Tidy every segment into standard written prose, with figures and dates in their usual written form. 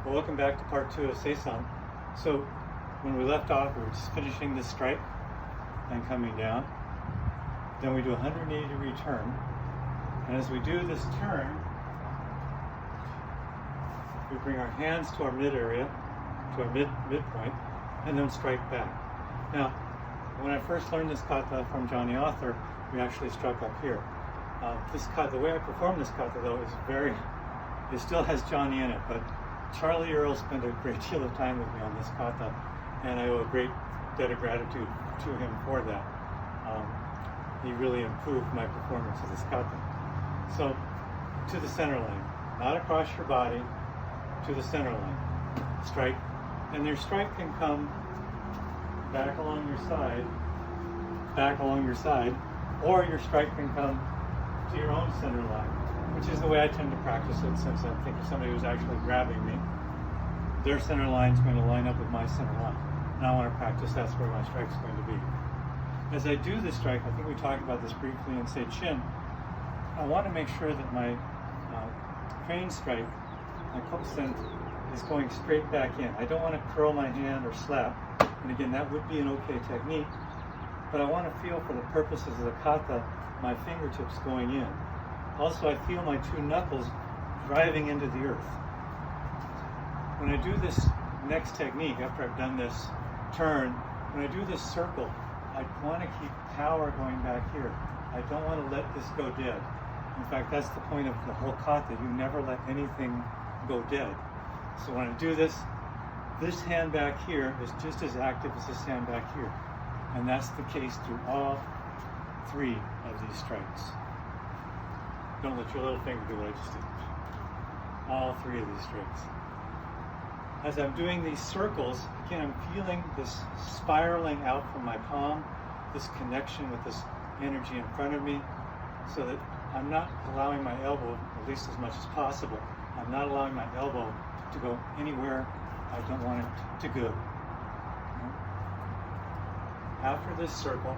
Well, welcome back to part 2 of Seisan. So when we left off, we were just finishing this strike and coming down. Then we do a 180-degree turn. And as we do this turn, we bring our hands to our mid area, to our midpoint, and then strike back. Now, when I first learned this kata from Johnny Author, we actually struck up here. This kata, the way I perform this kata though, it still has Johnny in it, but Charlie Earl spent a great deal of time with me on this kata, and I owe a great debt of gratitude to him for that. He really improved my performance of this kata. So, to the center line, not across your body, to the center line. Strike, and your strike can come back along your side, or your strike can come to your own center line, which is the way I tend to practice it, since I think if somebody was actually grabbing me, their center line is going to line up with my center line. And I want to practice that's where my strike is going to be. As I do this strike, I think we talked about this briefly in Seichin, I want to make sure that my crane strike, my kokusen, is going straight back in. I don't want to curl my hand or slap, and again, that would be an okay technique, but I want to feel, for the purposes of the kata, my fingertips going in. Also, I feel my two knuckles driving into the earth. When I do this next technique, after I've done this turn, when I do this circle, I want to keep power going back here. I don't want to let this go dead. In fact, that's the point of the whole kata. You never let anything go dead. So when I do this hand back here is just as active as this hand back here. And that's the case through all 3 of these strikes. Don't let your little finger do what I just did. All 3 of these strikes. As I'm doing these circles, again, I'm feeling this spiraling out from my palm, this connection with this energy in front of me, so that I'm not allowing my elbow, at least as much as possible, I'm not allowing my elbow to go anywhere I don't want it to go. After this circle,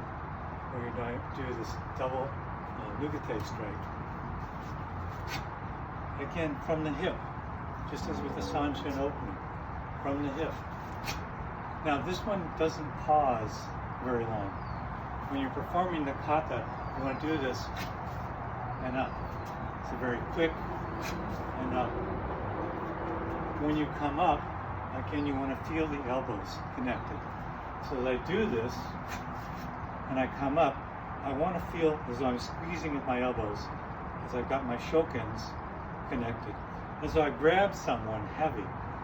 we're going to do this double nugate strike. Again, from the hip, just as with the Sanshin opening, from the hip. Now, this one doesn't pause very long. When you're performing the kata, you want to do this and up. It's a very quick and up. When you come up, again, you want to feel the elbows connected. So as I do this, and I come up, I want to feel as though I'm squeezing at my elbows, as I've got my shokens connected. As though I grab someone heavy.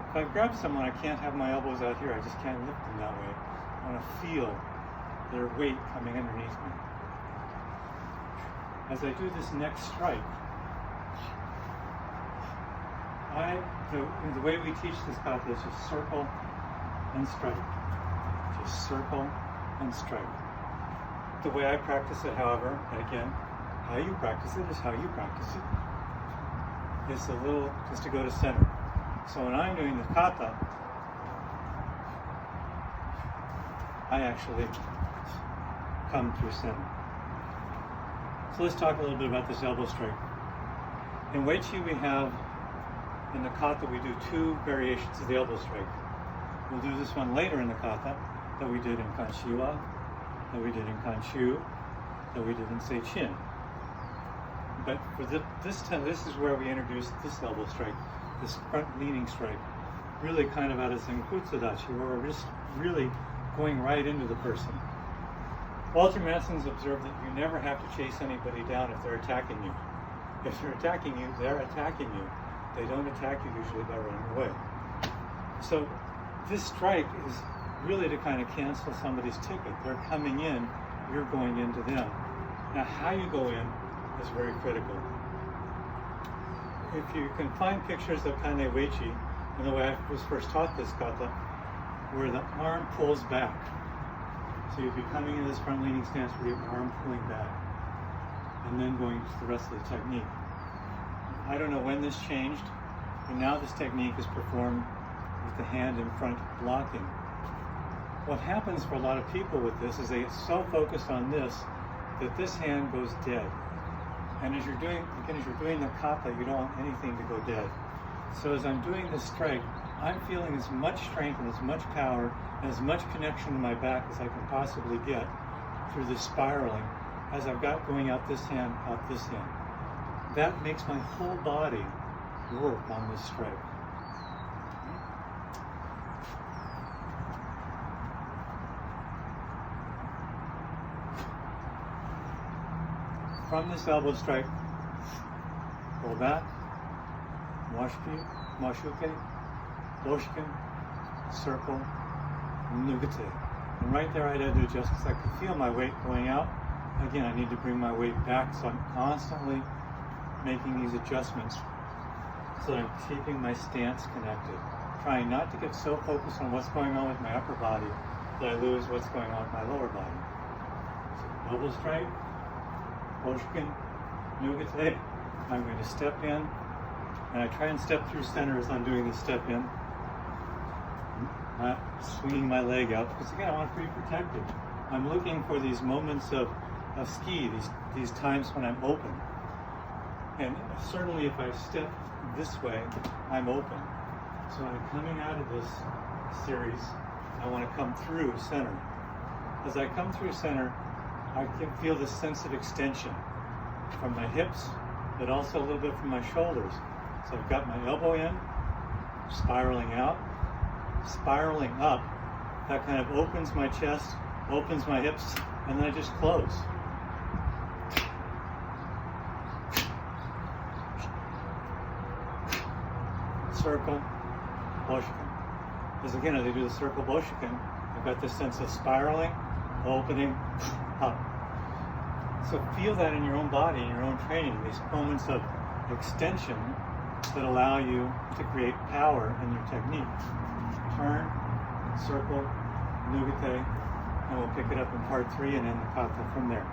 If I grab someone, I can't have my elbows out here. I just can't lift them that way. I want to feel their weight coming underneath me. As I do this next strike, the way we teach this kata is just circle and strike. Just circle and strike. The way I practice it, however, and again, how you practice it is how you practice it. It's a little, just to go to center. So when I'm doing the kata, I actually come through center. So let's talk a little bit about this elbow strike. In Uechi, we have, in the kata, we do 2 variations of the elbow strike. We'll do this one later in the kata, that we did in Kanshiwa, that we did in Kanshu, that we did in Seichin. But for this time, this is where we introduced this elbow strike, this front leaning strike, really kind of out of Zenkutsudachi, where we're just really going right into the person. Walter Manson's observed that you never have to chase anybody down if they're attacking you. If they're attacking you, they're attacking you. They don't attack you usually by running away. So this strike is really to kind of cancel somebody's ticket. They're coming in, you're going into them. Now how you go in is very critical. If you can find pictures of Kane Uechi, and the way I was first taught this kata, where the arm pulls back. So you'd be coming in this front leaning stance with your arm pulling back, and then going to the rest of the technique. I don't know when this changed, but now this technique is performed with the hand in front blocking. What happens for a lot of people with this is they get so focused on this that this hand goes dead. And as you're doing the kata, you don't want anything to go dead. So as I'm doing this strike, I'm feeling as much strength and as much power and as much connection to my back as I can possibly get through this spiraling as I've got going out this hand, out this hand. That makes my whole body work on this strike. From this elbow strike, pull back, Washuke, Boshiken, circle, Nugate. And right there I had to adjust because I could feel my weight going out. Again, I need to bring my weight back, so I'm constantly making these adjustments so that I'm keeping my stance connected. Trying not to get so focused on what's going on with my upper body that I lose what's going on with my lower body. So elbow strike, Boshiken, Nugate. I'm going to step in, and I try and step through center as I'm doing this step in. Not swinging my leg out, because again, I want to be protected. I'm looking for these moments of ski, these times when I'm open. And certainly if I step this way, I'm open. So when I'm coming out of this series, I want to come through center. As I come through center, I can feel this sense of extension from my hips, but also a little bit from my shoulders. So I've got my elbow in, spiraling out, spiraling up. That kind of opens my chest, opens my hips, and then I just close. Circle, Boshiken. Because again, as I do the circle Boshiken, I've got this sense of spiraling, opening, up. So feel that in your own body, in your own training, these moments of extension that allow you to create power in your technique. Turn, circle, Nugate, and we'll pick it up in part 3 and end the kata from there.